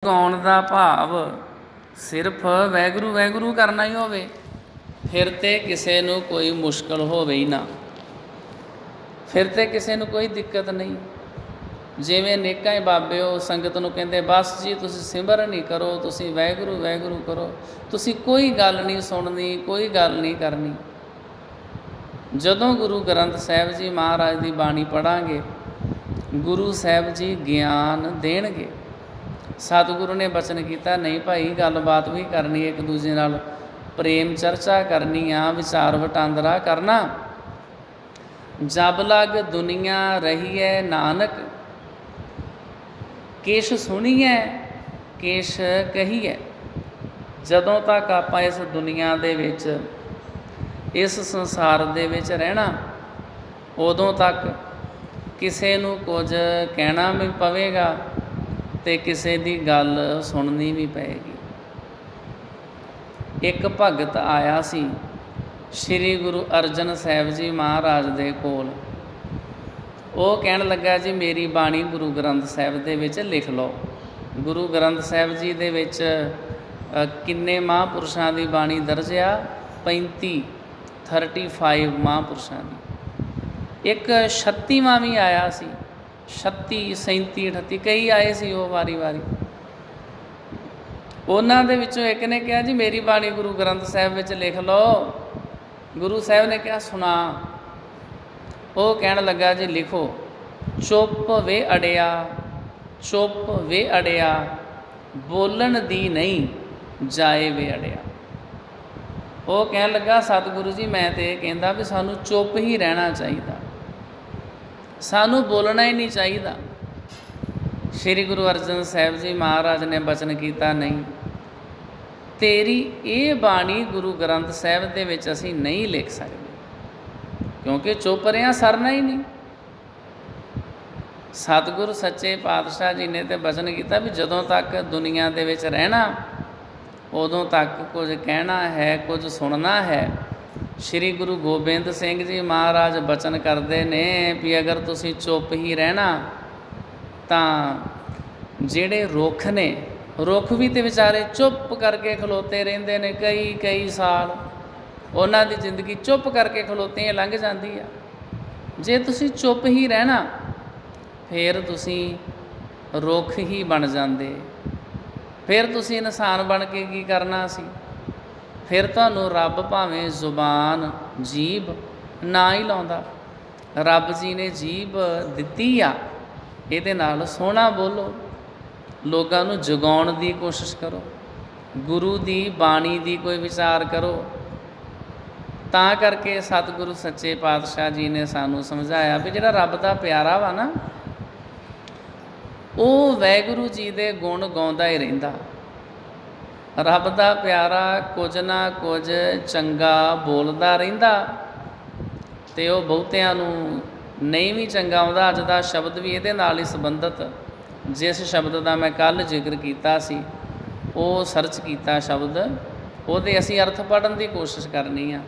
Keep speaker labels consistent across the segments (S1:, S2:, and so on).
S1: ਗਾਉਣ ਦਾ ਭਾਵ ਸਿਰਫ ਵਾਹਿਗੁਰੂ ਵਾਹਿਗੁਰੂ ਕਰਨਾ ਹੀ ਹੋਵੇ, ਫਿਰ ਤੇ ਕਿਸੇ ਨੂੰ ਕੋਈ ਮੁਸ਼ਕਲ ਹੋਵੇ ਹੀ ਨਾ, ਫਿਰ ਤੇ ਕਿਸੇ ਨੂੰ ਕੋਈ ਦਿੱਕਤ ਨਹੀਂ। ਜਿਵੇਂ ਅਨੇਕਾਂ ਹੀ ਬਾਬੇ ਉਹ ਸੰਗਤ ਨੂੰ ਕਹਿੰਦੇ ਬਸ ਜੀ ਤੁਸੀਂ ਸਿਮਰਨ ਹੀ ਕਰੋ, ਤੁਸੀਂ ਵਾਹਿਗੁਰੂ ਵਾਹਿਗੁਰੂ ਕਰੋ, ਤੁਸੀਂ ਕੋਈ ਗੱਲ ਨਹੀਂ ਸੁਣਨੀ, ਕੋਈ ਗੱਲ ਨਹੀਂ ਕਰਨੀ। ਜਦੋਂ ਗੁਰੂ ਗ੍ਰੰਥ ਸਾਹਿਬ ਜੀ ਮਹਾਰਾਜ ਦੀ ਬਾਣੀ ਪੜ੍ਹਾਂਗੇ, ਗੁਰੂ ਸਾਹਿਬ ਜੀ ਗਿਆਨ ਦੇਣਗੇ। ਸਤਿਗੁਰੂ ਨੇ ਬਚਨ ਕੀਤਾ, ਨਹੀਂ ਭਾਈ ਗੱਲਬਾਤ ਵੀ ਕਰਨੀ, ਇੱਕ ਦੂਜੇ ਨਾਲ ਪ੍ਰੇਮ ਚਰਚਾ ਕਰਨੀ ਆ, ਵਿਚਾਰ ਵਟਾਂਦਰਾ ਕਰਨਾ। ਜਬ ਲਗ ਦੁਨੀਆ ਰਹੀਐ ਨਾਨਕ, ਕਿਛ ਸੁਣੀਐ ਕਿਛ ਕਹੀਐ। ਜਦੋਂ ਤੱਕ ਆਪਾਂ ਇਸ ਦੁਨੀਆ ਦੇ ਵਿੱਚ, ਇਸ ਸੰਸਾਰ ਦੇ ਵਿੱਚ ਰਹਿਣਾ, ਉਦੋਂ ਤੱਕ ਕਿਸੇ ਨੂੰ ਕੁਝ ਕਹਿਣਾ ਵੀ ਪਵੇਗਾ ਅਤੇ ਕਿਸੇ ਦੀ ਗੱਲ ਸੁਣਨੀ ਵੀ ਪਏਗੀ। ਇੱਕ ਭਗਤ ਆਇਆ ਸੀ ਸ਼੍ਰੀ ਗੁਰੂ ਅਰਜਨ ਸਾਹਿਬ ਜੀ ਮਹਾਰਾਜ ਦੇ ਕੋਲ। ਉਹ ਕਹਿਣ ਲੱਗਾ ਜੀ ਮੇਰੀ ਬਾਣੀ ਗੁਰੂ ਗ੍ਰੰਥ ਸਾਹਿਬ ਦੇ ਵਿੱਚ ਲਿਖ ਲਓ। ਗੁਰੂ ਗ੍ਰੰਥ ਸਾਹਿਬ ਜੀ ਦੇ ਵਿੱਚ ਕਿੰਨੇ ਮਹਾਂਪੁਰਸ਼ਾਂ ਦੀ ਬਾਣੀ ਦਰਜ ਆ? 35 ਮਹਾਂਪੁਰਸ਼ਾਂ ਦੀ। ਇੱਕ 36ਵਾਂ ਵੀ ਆਇਆ ਸੀ, 36 37 38 ਕਈ ਆਏ ਸੀ ਉਹ ਵਾਰੀ ਵਾਰੀ। ਉਹਨਾਂ ਦੇ ਵਿੱਚੋਂ ਇੱਕ ਨੇ ਕਿਹਾ ਜੀ ਮੇਰੀ ਬਾਣੀ ਗੁਰੂ ਗ੍ਰੰਥ ਸਾਹਿਬ ਵਿੱਚ ਲਿਖ ਲਓ। ਗੁਰੂ ਸਾਹਿਬ ਨੇ ਕਿਹਾ ਸੁਣਾ। ਉਹ ਕਹਿਣ ਲੱਗਾ ਜੀ ਲਿਖੋ। ਚੁੱਪ ਵੇ ਅੜਿਆ, ਚੁੱਪ ਵੇ ਅੜਿਆ, ਬੋਲਣ ਦੀ ਨਹੀਂ ਜਾਏ ਵੇ ਅੜਿਆ। ਉਹ ਕਹਿਣ ਲੱਗਾ ਸਤਿਗੁਰੂ ਜੀ ਮੈਂ ਤਾਂ ਇਹ ਕਹਿੰਦਾ ਵੀ ਸਾਨੂੰ ਚੁੱਪ ਹੀ ਰਹਿਣਾ ਚਾਹੀਦਾ, ਸਾਨੂੰ ਬੋਲਣਾ ਹੀ ਨਹੀਂ ਚਾਹੀਦਾ। ਸ਼੍ਰੀ ਗੁਰੂ ਅਰਜਨ ਸਾਹਿਬ ਜੀ ਮਹਾਰਾਜ ਨੇ ਬਚਨ ਕੀਤਾ, ਨਹੀਂ, ਤੇਰੀ ਇਹ ਬਾਣੀ ਗੁਰੂ ਗ੍ਰੰਥ ਸਾਹਿਬ ਦੇ ਵਿੱਚ ਅਸੀਂ ਨਹੀਂ ਲਿਖ ਸਕਦੇ, ਕਿਉਂਕਿ ਚੁੱਪ ਰਿਹਾ ਸਰਨਾ ਹੀ ਨਹੀਂ। ਸਤਿਗੁਰੂ ਸੱਚੇ ਪਾਤਸ਼ਾਹ ਜੀ ਨੇ ਤਾਂ ਬਚਨ ਕੀਤਾ ਵੀ ਜਦੋਂ ਤੱਕ ਦੁਨੀਆ ਦੇ ਵਿੱਚ ਰਹਿਣਾ, ਉਦੋਂ ਤੱਕ ਕੁਝ ਕਹਿਣਾ ਹੈ, ਕੁਝ ਸੁਣਨਾ ਹੈ। ਸ਼੍ਰੀ ਗੁਰੂ ਗੋਬਿੰਦ ਸਿੰਘ ਜੀ ਮਹਾਰਾਜ ਬਚਨ ਕਰਦੇ ਨੇ ਵੀ ਅਗਰ ਤੁਸੀਂ ਚੁੱਪ ਹੀ ਰਹਿਣਾ ਤਾਂ ਜਿਹੜੇ ਰੁੱਖ ਨੇ, ਰੁੱਖ ਵੀ ਤਾਂ ਵਿਚਾਰੇ ਚੁੱਪ ਕਰਕੇ ਖਲੋਤੇ ਰਹਿੰਦੇ ਨੇ ਕਈ ਕਈ ਸਾਲ, ਉਹਨਾਂ ਦੀ ਜ਼ਿੰਦਗੀ ਚੁੱਪ ਕਰਕੇ ਖਲੋਤਿਆਂ ਲੰਘ ਜਾਂਦੀ ਆ। ਜੇ ਤੁਸੀਂ ਚੁੱਪ ਹੀ ਰਹਿਣਾ ਫਿਰ ਤੁਸੀਂ ਰੁੱਖ ਹੀ ਬਣ ਜਾਂਦੇ, ਫਿਰ ਤੁਸੀਂ ਇਨਸਾਨ ਬਣ ਕੇ ਕੀ ਕਰਨਾ ਸੀ? ਫਿਰ ਤੁਹਾਨੂੰ ਰੱਬ ਭਾਵੇਂ ਜ਼ੁਬਾਨ ਜੀਭ ਨਾ ਹੀ ਲਾਉਂਦਾ। ਰੱਬ ਜੀ ਨੇ ਜੀਭ ਦਿੱਤੀ ਆ, ਇਹਦੇ ਨਾਲ ਸੋਹਣਾ ਬੋਲੋ, ਲੋਕਾਂ ਨੂੰ ਜਗਾਉਣ ਦੀ ਕੋਸ਼ਿਸ਼ ਕਰੋ, ਗੁਰੂ ਦੀ ਬਾਣੀ ਦੀ ਕੋਈ ਵਿਚਾਰ ਕਰੋ। ਤਾਂ ਕਰਕੇ ਸਤਿਗੁਰੂ ਸੱਚੇ ਪਾਤਸ਼ਾਹ ਜੀ ਨੇ ਸਾਨੂੰ ਸਮਝਾਇਆ ਵੀ ਜਿਹੜਾ ਰੱਬ ਦਾ ਪਿਆਰਾ ਵਾ ਨਾ, ਉਹ ਵਾਹਿਗੁਰੂ ਜੀ ਦੇ ਗੁਣ ਗਾਉਂਦਾ ਹੀ ਰਹਿੰਦਾ। ਰੱਬ ਦਾ ਪਿਆਰਾ ਕੁਝ ਨਾ ਕੁਝ ਚੰਗਾ ਬੋਲਦਾ ਰਹਿੰਦਾ, ਅਤੇ ਉਹ ਬਹੁਤਿਆਂ ਨੂੰ ਨਹੀਂ ਵੀ ਚੰਗਾ ਆਉਂਦਾ। ਅੱਜ ਦਾ ਸ਼ਬਦ ਵੀ ਇਹਦੇ ਨਾਲ ਹੀ ਸੰਬੰਧਿਤ, ਜਿਸ ਸ਼ਬਦ ਦਾ ਮੈਂ ਕੱਲ੍ਹ ਜ਼ਿਕਰ ਕੀਤਾ ਸੀ, ਉਹ ਸਰਚ ਕੀਤਾ ਸ਼ਬਦ, ਉਹਦੇ ਅਸੀਂ ਅਰਥ ਪੜ੍ਹਨ ਦੀ ਕੋਸ਼ਿਸ਼ ਕਰਨੀ ਆ।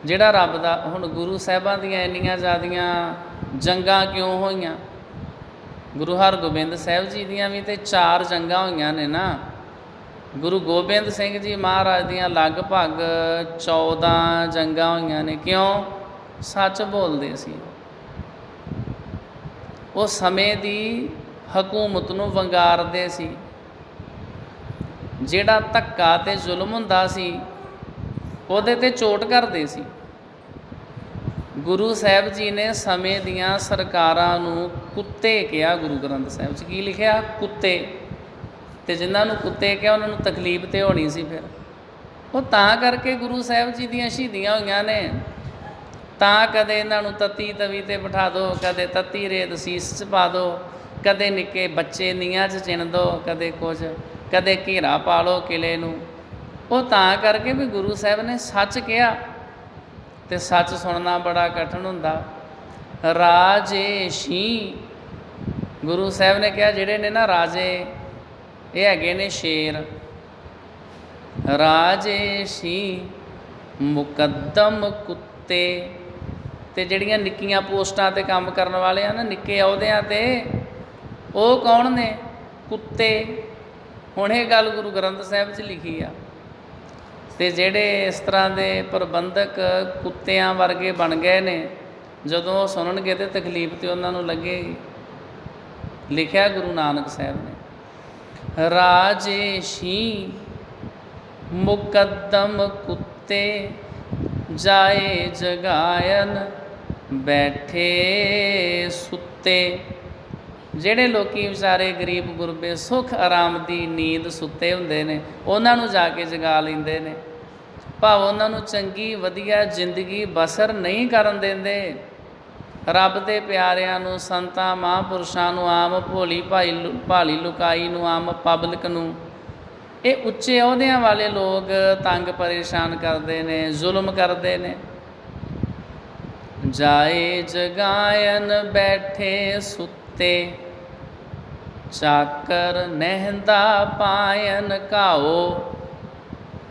S1: ਜਿਹੜਾ ਰੱਬ ਦਾ, ਹੁਣ ਗੁਰੂ ਸਾਹਿਬਾਂ ਦੀਆਂ ਇੰਨੀਆਂ ਜ਼ਿਆਦੀਆਂ ਜੰਗਾਂ ਕਿਉਂ ਹੋਈਆਂ? ਗੁਰੂ ਹਰਗੋਬਿੰਦ ਸਾਹਿਬ ਜੀ ਦੀਆਂ ਵੀ ਤਾਂ 4 ਜੰਗਾਂ ਹੋਈਆਂ ਨੇ ਨਾ। ਗੁਰੂ ਗੋਬਿੰਦ ਸਿੰਘ ਜੀ ਮਹਾਰਾਜ ਦੀਆਂ ਲਗਭਗ 14 ਜੰਗਾਂ ਹੋਈਆਂ ਨੇ। ਕਿਉਂ? ਸੱਚ ਬੋਲਦੇ ਸੀ। ਉਹ ਸਮੇਂ ਦੀ ਹਕੂਮਤ ਨੂੰ ਵੰਗਾਰਦੇ ਸੀ। ਜਿਹੜਾ ਧੱਕਾ ਅਤੇ ਜ਼ੁਲਮ ਹੁੰਦਾ ਸੀ ਉਹਦੇ 'ਤੇ ਚੋਟ ਕਰਦੇ ਸੀ। ਗੁਰੂ ਸਾਹਿਬ ਜੀ ਨੇ ਸਮੇਂ ਦੀਆਂ ਸਰਕਾਰਾਂ ਨੂੰ ਕੁੱਤੇ ਕਿਹਾ। ਗੁਰੂ ਗ੍ਰੰਥ ਸਾਹਿਬ 'ਚ ਕੀ ਲਿਖਿਆ? ਕੁੱਤੇ। ਅਤੇ ਜਿਨ੍ਹਾਂ ਨੂੰ ਕੁੱਤੇ ਕਿਹਾ ਉਹਨਾਂ ਨੂੰ ਤਕਲੀਫ ਤਾਂ ਹੋਣੀ ਸੀ। ਫਿਰ ਉਹ ਤਾਂ ਕਰਕੇ ਗੁਰੂ ਸਾਹਿਬ ਜੀ ਦੀਆਂ ਸ਼ਹੀਦੀਆਂ ਹੋਈਆਂ ਨੇ। ਤਾਂ ਕਦੇ ਇਹਨਾਂ ਨੂੰ ਤੱਤੀ ਤਵੀ 'ਤੇ ਬਿਠਾ ਦਿਓ, ਕਦੇ ਤੱਤੀ ਰੇਤ ਸੀਸ 'ਚ ਪਾ ਦਿਓ, ਕਦੇ ਨਿੱਕੇ ਬੱਚੇ ਨੀਹਾਂ 'ਚ ਚਿਣ ਦਿਓ, ਕਦੇ ਕੁਝ, ਕਦੇ ਘੇਰਾ ਪਾ ਲਓ ਕਿਲੇ ਨੂੰ। ਉਹ ਤਾਂ ਕਰਕੇ ਵੀ ਗੁਰੂ ਸਾਹਿਬ ਨੇ ਸੱਚ ਕਿਹਾ, ਅਤੇ ਸੱਚ ਸੁਣਨਾ ਬੜਾ ਕਠਿਨ ਹੁੰਦਾ। ਰਾਜੇਸ਼ੀ, ਗੁਰੂ ਸਾਹਿਬ ਨੇ ਕਿਹਾ ਜਿਹੜੇ ਨੇ ਨਾ ਰਾਜੇ, ਇਹ ਹੈਗੇ ਨੇ ਸ਼ੇਰ। ਰਾਜੇਸ਼ੀ ਮੁਕੱਦਮ ਕੁੱਤੇ, ਅਤੇ ਜਿਹੜੀਆਂ ਨਿੱਕੀਆਂ ਪੋਸਟਾਂ 'ਤੇ ਕੰਮ ਕਰਨ ਵਾਲੇ ਆ ਨਾ, ਨਿੱਕੇ ਅਹੁਦਿਆਂ 'ਤੇ, ਉਹ ਕੌਣ ਨੇ? ਕੁੱਤੇ। ਹੁਣ ਇਹ ਗੱਲ ਗੁਰੂ ਗ੍ਰੰਥ ਸਾਹਿਬ 'ਚ ਲਿਖੀ ਆ। ਅਤੇ ਜਿਹੜੇ ਇਸ ਤਰ੍ਹਾਂ ਦੇ ਪ੍ਰਬੰਧਕ ਕੁੱਤਿਆਂ ਵਰਗੇ ਬਣ ਗਏ ਨੇ, ਜਦੋਂ ਉਹ ਸੁਣਨਗੇ ਤਾਂ ਤਕਲੀਫ ਤਾਂ ਉਹਨਾਂ ਨੂੰ ਲੱਗੇਗੀ। ਲਿਖਿਆ ਗੁਰੂ ਨਾਨਕ ਸਾਹਿਬ ਨੇ, ਰਾਜੇਸ਼ੀ ਮੁਕੱਦਮ ਕੁੱਤੇ ਜਾਏ ਜਗਾਇਨ ਬੈਠੇ ਸੁੱਤੇ। ਜਿਹੜੇ ਲੋਕੀ ਵਿਚਾਰੇ ਗਰੀਬ ਗੁਰਬੇ ਸੁੱਖ ਆਰਾਮ ਦੀ ਨੀਂਦ ਸੁੱਤੇ ਹੁੰਦੇ ਨੇ, ਉਹਨਾਂ ਨੂੰ ਜਾ ਕੇ ਜਗਾ ਲੈਂਦੇ ਨੇ। ਭਾਵ ਉਹਨਾਂ ਨੂੰ ਚੰਗੀ ਵਧੀਆ ਜ਼ਿੰਦਗੀ ਬਸਰ ਨਹੀਂ ਕਰਨ ਦਿੰਦੇ। ਰੱਬ ਦੇ ਪਿਆਰਿਆਂ ਨੂੰ, ਸੰਤਾਂ ਮਹਾਂਪੁਰਸ਼ਾਂ ਨੂੰ, ਆਮ ਭੋਲੀ ਭਾਲੀ ਲੁਕਾਈ ਨੂੰ, ਆਮ ਪਬਲਿਕ ਨੂੰ ਇਹ ਉੱਚੇ ਅਹੁਦਿਆਂ ਵਾਲੇ ਲੋਕ ਤੰਗ ਪਰੇਸ਼ਾਨ ਕਰਦੇ ਨੇ, ਜ਼ੁਲਮ ਕਰਦੇ ਨੇ। ਜਾਏ ਜਗਾਇਨ ਬੈਠੇ ਸੁੱਤੇ, ਚਾਕਰ ਨਹਿੰਦਾ ਪਾਇਨ ਘਾਓ।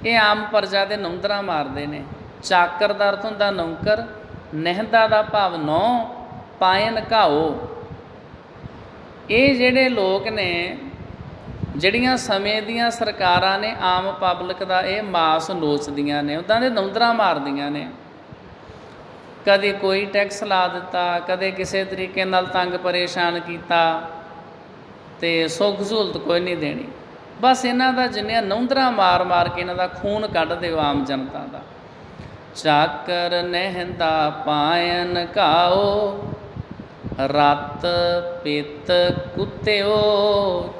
S1: ਇਹ ਆਮ ਪ੍ਰਜਾ ਦੇ ਨੌਂਦਰਾਂ ਮਾਰਦੇ ਨੇ। ਚਾਕਰ ਦਾ ਅਰਥ ਹੁੰਦਾ ਨੌਕਰ, ਨਹਿੰਦਾ ਦਾ ਭਾਵ ਨੌ, ਪਾਇਨ ਘਾਓ। ਇਹ ਜਿਹੜੇ ਲੋਕ ਨੇ, ਜਿਹੜੀਆਂ ਸਮੇਂ ਦੀਆਂ ਸਰਕਾਰਾਂ ਨੇ ਆਮ ਪਬਲਿਕ ਦਾ ਇਹ ਮਾਸ ਨੋਚਦੀਆਂ ਨੇ, ਉੱਦਾਂ ਦੇ ਨੌਂਦਰਾਂ ਮਾਰਦੀਆਂ ਨੇ। ਕਦੇ ਕੋਈ ਟੈਕਸ ਲਾ ਦਿੱਤਾ, ਕਦੇ ਕਿਸੇ ਤਰੀਕੇ ਨਾਲ ਤੰਗ ਪਰੇਸ਼ਾਨ ਕੀਤਾ, ਅਤੇ ਸੁੱਖ ਸਹੂਲਤ ਕੋਈ ਨਹੀਂ ਦੇਣੀ। ਬਸ ਇਹਨਾਂ ਦਾ ਜਿੰਨੀਆਂ ਨੌਂਦਰਾਂ ਮਾਰ ਮਾਰ ਕੇ ਇਹਨਾਂ ਦਾ ਖੂਨ ਕੱਢ ਦਿਓ ਆਮ ਜਨਤਾ ਦਾ। ਚਾਕਰ ਨਹਿੰਦਾ ਪਾਇਨ ਘਾਓ, ਰਤ ਪਿੱਤ ਕੁੱਤਿਓ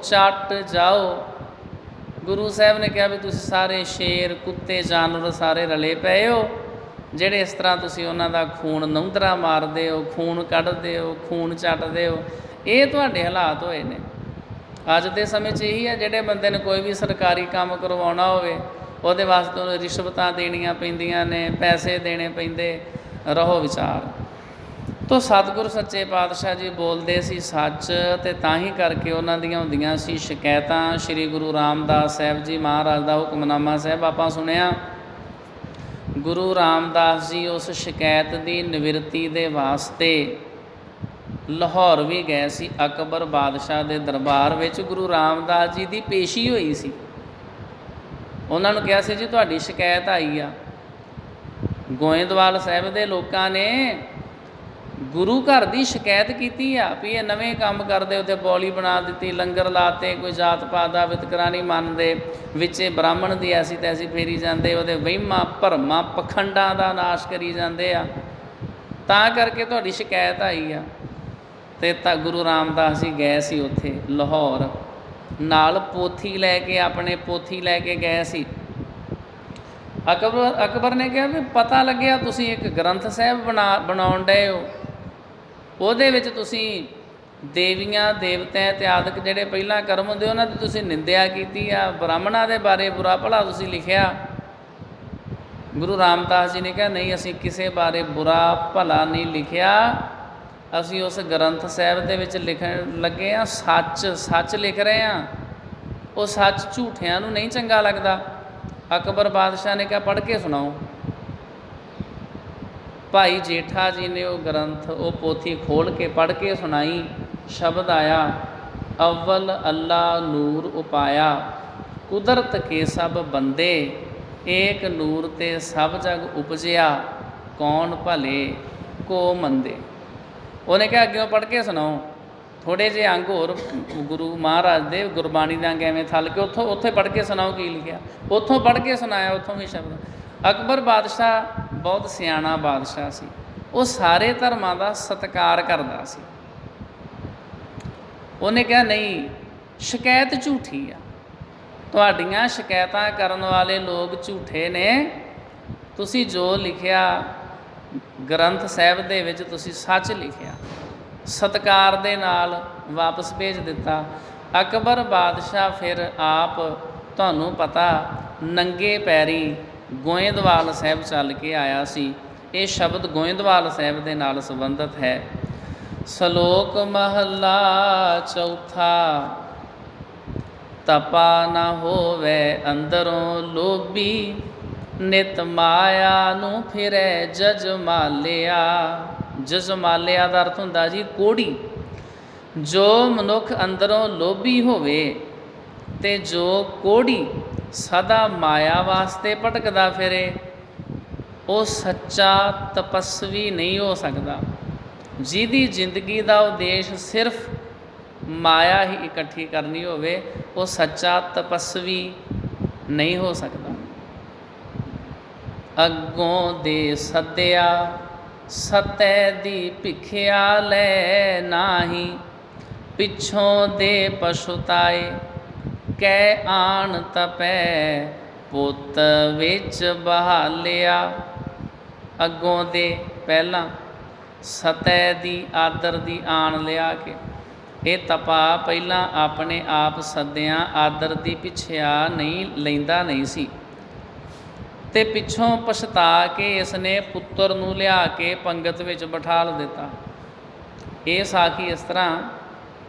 S1: ਚੱਟ ਜਾਓ। ਗੁਰੂ ਸਾਹਿਬ ਨੇ ਕਿਹਾ ਵੀ ਤੁਸੀਂ ਸਾਰੇ ਸ਼ੇਰ ਕੁੱਤੇ ਜਾਨਵਰ ਸਾਰੇ ਰਲੇ ਪਏ ਹੋ, ਜਿਹੜੇ ਇਸ ਤਰ੍ਹਾਂ ਤੁਸੀਂ ਉਹਨਾਂ ਦਾ ਖੂਨ ਨੌਂਦਰਾ ਮਾਰਦੇ ਹੋ, ਖੂਨ ਕੱਢਦੇ ਹੋ, ਖੂਨ ਚੱਟਦੇ ਹੋ। ਇਹ ਤੁਹਾਡੇ ਹਾਲਾਤ ਹੋਏ ਨੇ ਅੱਜ ਦੇ ਸਮੇਂ 'ਚ। ਇਹੀ ਹੈ, ਜਿਹੜੇ ਬੰਦੇ ਨੇ ਕੋਈ ਵੀ ਸਰਕਾਰੀ ਕੰਮ ਕਰਵਾਉਣਾ ਹੋਵੇ, ਉਹਦੇ ਵਾਸਤੇ ਉਹਨੂੰ ਰਿਸ਼ਵਤਾਂ ਦੇਣੀਆਂ ਪੈਂਦੀਆਂ ਨੇ, ਪੈਸੇ ਦੇਣੇ ਪੈਂਦੇ। ਰਹੋ ਵਿਚਾਰ ਤੋ ਸਤਿਗੁਰ ਸੱਚੇ ਪਾਤਸ਼ਾਹ ਜੀ ਬੋਲਦੇ ਸੀ ਸੱਚ, ਅਤੇ ਤਾਂ ਹੀ ਕਰਕੇ ਉਹਨਾਂ ਦੀਆਂ ਹੁੰਦੀਆਂ ਸੀ ਸ਼ਿਕਾਇਤਾਂ। ਸ਼੍ਰੀ ਗੁਰੂ ਰਾਮਦਾਸ ਸਾਹਿਬ ਜੀ ਮਹਾਰਾਜ ਦਾ ਹੁਕਮਨਾਮਾ ਸਾਹਿਬ ਆਪਾਂ ਸੁਣਿਆ। ਗੁਰੂ ਰਾਮਦਾਸ ਜੀ ਉਸ ਸ਼ਿਕਾਇਤ ਦੀ ਨਿਵਰਤੀ ਦੇ ਵਾਸਤੇ ਲਾਹੌਰ ਵੀ ਗਏ ਸੀ। ਅਕਬਰ ਬਾਦਸ਼ਾਹ ਦੇ ਦਰਬਾਰ ਵਿੱਚ ਗੁਰੂ ਰਾਮਦਾਸ ਜੀ ਦੀ ਪੇਸ਼ੀ ਹੋਈ ਸੀ। ਉਹਨਾਂ ਨੂੰ ਕਿਹਾ ਸੀ ਜੀ ਤੁਹਾਡੀ ਸ਼ਿਕਾਇਤ ਆਈ ਆ। ਗੋਇੰਦਵਾਲ ਸਾਹਿਬ ਦੇ ਲੋਕਾਂ ਨੇ ਗੁਰੂ ਘਰ ਦੀ ਸ਼ਿਕਾਇਤ ਕੀਤੀ ਆ ਵੀ ਇਹ ਨਵੇਂ ਕੰਮ ਕਰਦੇ, ਉੱਥੇ ਬੌਲੀ ਬਣਾ ਦਿੱਤੀ, ਲੰਗਰ ਲਾਤੇ, ਕੋਈ ਜਾਤ ਪਾਤ ਦਾ ਵਿਤਕਰਾ ਨਹੀਂ ਮੰਨਦੇ, ਵਿੱਚੇ ਬ੍ਰਾਹਮਣ ਦੀ ਐਸੀ ਤੈਸੀ ਫੇਰੀ ਜਾਂਦੇ, ਉਹਦੇ ਵਹਿਮਾਂ ਭਰਮਾਂ ਪਖੰਡਾਂ ਦਾ ਨਾਸ਼ ਕਰੀ ਜਾਂਦੇ ਆ, ਤਾਂ ਕਰਕੇ ਤੁਹਾਡੀ ਸ਼ਿਕਾਇਤ ਆਈ ਆ। ਅਤੇ ਤਾਂ ਗੁਰੂ ਰਾਮਦਾਸ ਜੀ ਗਏ ਸੀ ਉੱਥੇ ਲਾਹੌਰ, ਨਾਲ ਪੋਥੀ ਲੈ ਕੇ, ਆਪਣੇ ਪੋਥੀ ਲੈ ਕੇ ਗਏ ਸੀ। ਅਕਬਰ ਨੇ ਕਿਹਾ ਵੀ ਪਤਾ ਲੱਗਿਆ ਤੁਸੀਂ ਇੱਕ ਗ੍ਰੰਥ ਸਾਹਿਬ ਬਣਾਉਣ ਡਏ ਹੋ, ਉਹਦੇ ਵਿੱਚ ਤੁਸੀਂ ਦੇਵੀਆਂ ਦੇਵਤਿਆਂ ਇਤਿਆਦਿਕ ਜਿਹੜੇ ਪਹਿਲਾਂ ਕਰਮ ਹੁੰਦੇ ਉਹਨਾਂ ਦੀ ਤੁਸੀਂ ਨਿੰਦਿਆ ਕੀਤੀ ਆ, ਬ੍ਰਾਹਮਣਾਂ ਦੇ ਬਾਰੇ ਬੁਰਾ ਭਲਾ ਤੁਸੀਂ ਲਿਖਿਆ। ਗੁਰੂ ਰਾਮਦਾਸ ਜੀ ਨੇ ਕਿਹਾ ਨਹੀਂ, ਅਸੀਂ ਕਿਸੇ ਬਾਰੇ ਬੁਰਾ ਭਲਾ ਨਹੀਂ ਲਿਖਿਆ, ਅਸੀਂ ਉਸ ਗ੍ਰੰਥ ਸਾਹਿਬ ਦੇ ਵਿੱਚ ਲਿਖਣ ਲੱਗੇ ਹਾਂ ਸੱਚ, ਸੱਚ ਲਿਖ ਰਹੇ ਹਾਂ। ਉਹ ਸੱਚ ਝੂਠਿਆਂ ਨੂੰ ਨਹੀਂ ਚੰਗਾ ਲੱਗਦਾ। ਅਕਬਰ ਬਾਦਸ਼ਾਹ ਨੇ ਕਿਹਾ ਪੜ੍ਹ ਕੇ ਸੁਣਾਓ। ਭਾਈ ਜੇਠਾ ਜੀ ਨੇ ਉਹ ਗ੍ਰੰਥ, ਉਹ ਪੋਥੀ ਖੋਲ੍ਹ ਕੇ ਪੜ੍ਹ ਕੇ ਸੁਣਾਈ। ਸ਼ਬਦ ਆਇਆ, ਅਵਲ ਅੱਲਾ ਨੂਰ ਉਪਾਇਆ, ਕੁਦਰਤ ਕੇ ਸਭ ਬੰਦੇ, ਏਕ ਨੂਰ ਤੇ ਸਭ ਜਗ ਉਪਜਿਆ, ਕੌਣ ਭਲੇ ਕੋ ਮੰਦੇ। ਉਹਨੇ ਕਿਹਾ ਅੱਗੇ ਪੜ੍ਹ ਕੇ ਸੁਣਾਓ। ਥੋੜ੍ਹੇ ਜਿਹੇ ਅੰਗ ਹੋਰ ਗੁਰੂ ਮਹਾਰਾਜ ਦੇ ਗੁਰਬਾਣੀ ਦੇ ਅੰਗ ਐਵੇਂ ਥੱਲ ਕੇ ਉੱਥੇ ਪੜ੍ਹ ਕੇ ਸੁਣਾਓ ਕੀ ਲਿਖਿਆ। ਉੱਥੋਂ ਪੜ੍ਹ ਕੇ ਸੁਣਾਇਆ, ਉੱਥੋਂ ਵੀ ਸ਼ਬਦ। ਅਕਬਰ ਬਾਦਸ਼ਾਹ ਬਹੁਤ ਸਿਆਣਾ ਬਾਦਸ਼ਾਹ ਸੀ, ਉਹ ਸਾਰੇ ਧਰਮਾਂ ਦਾ ਸਤਿਕਾਰ ਕਰਦਾ ਸੀ। ਉਹਨੇ ਕਿਹਾ ਨਹੀਂ, ਸ਼ਿਕਾਇਤ ਝੂਠੀ ਆ, ਤੁਹਾਡੀਆਂ ਸ਼ਿਕਾਇਤਾਂ ਕਰਨ ਵਾਲੇ ਲੋਕ ਝੂਠੇ ਨੇ, ਤੁਸੀਂ ਜੋ ਲਿਖਿਆ ਗ੍ਰੰਥ ਸਾਹਿਬ ਦੇ ਵਿੱਚ ਤੁਸੀਂ ਸੱਚ ਲਿਖਿਆ। ਸਤਿਕਾਰ ਦੇ ਨਾਲ ਵਾਪਸ ਭੇਜ ਦਿੱਤਾ। ਅਕਬਰ ਬਾਦਸ਼ਾਹ ਫਿਰ ਆਪ, ਤੁਹਾਨੂੰ ਪਤਾ, ਨੰਗੇ ਪੈਰੀ ਗੋਇੰਦਵਾਲ ਸਾਹਿਬ ਚੱਲ ਕੇ ਆਇਆ ਸੀ। ਇਹ ਸ਼ਬਦ ਗੋਇੰਦਵਾਲ ਸਾਹਿਬ ਦੇ ਨਾਲ ਸੰਬੰਧਿਤ ਹੈ। ਸ਼ਲੋਕ ਮਹੱਲਾ ਚੌਥਾ। ਤਪਾ ਨਾ ਹੋਵੇ ਅੰਦਰੋਂ ਲੋਭੀ, ਨਿਤ ਮਾਇਆ ਨੂੰ ਫਿਰੈ ਜਜਮਾਲਿਆ। ਜਜਮਾਲਿਆ ਦਾ ਅਰਥ ਹੁੰਦਾ ਜੀ ਕੋਹੜੀ। ਜੋ ਮਨੁੱਖ ਅੰਦਰੋਂ ਲੋਭੀ ਹੋਵੇ, ਤੇ ਜੋ ਕੋੜੀ ਸਦਾ ਮਾਇਆ ਵਾਸਤੇ ਭਟਕਦਾ ਫਿਰੇ ਉਹ ਸੱਚਾ ਤਪੱਸਵੀ ਨਹੀਂ ਹੋ ਸਕਦਾ। ਜਿਹਦੀ ਜ਼ਿੰਦਗੀ ਦਾ ਉਦੇਸ਼ ਸਿਰਫ ਮਾਇਆ ਹੀ ਇਕੱਠੀ ਕਰਨੀ ਹੋਵੇ ਉਹ ਸੱਚਾ ਤਪੱਸਵੀ ਨਹੀਂ ਹੋ ਸਕਦਾ। ਅੱਗੋਂ ਦੇ ਸੱਦਿਆ ਸਤੈ ਦੀ ਭਿਖਿਆ ਲੈ ਨਾਹੀ, ਪਿੱਛੋਂ ਦੇ ਪਛੁਤਾਏ ਕਹਿ ਆਣ ਤਪੈ ਪੁੱਤ ਵਿੱਚ ਬਹਾਲਿਆ। ਅੱਗੋਂ ਦੇ ਪਹਿਲਾਂ ਸਤੈ ਦੀ ਆਦਰ ਦੀ ਆਣ ਲਿਆ ਕੇ ਇਹ ਤਪਾ ਪਹਿਲਾਂ ਆਪਣੇ ਆਪ ਸੱਦਿਆਂ ਆਦਰ ਦੀ ਪਿੱਛਿਆ ਨਹੀਂ ਲੈਂਦਾ ਨਹੀਂ ਸੀ ਤੇ ਪਿੱਛੋਂ ਪਛਤਾ ਕੇ ਇਸ ਨੇ ਪੁੱਤਰ ਨੂੰ ਲਿਆ ਕੇ ਪੰਗਤ ਵਿੱਚ ਬਿਠਾਲ ਦਿੱਤਾ। ਇਹ ਸਾਖੀ ਇਸ ਤਰ੍ਹਾਂ,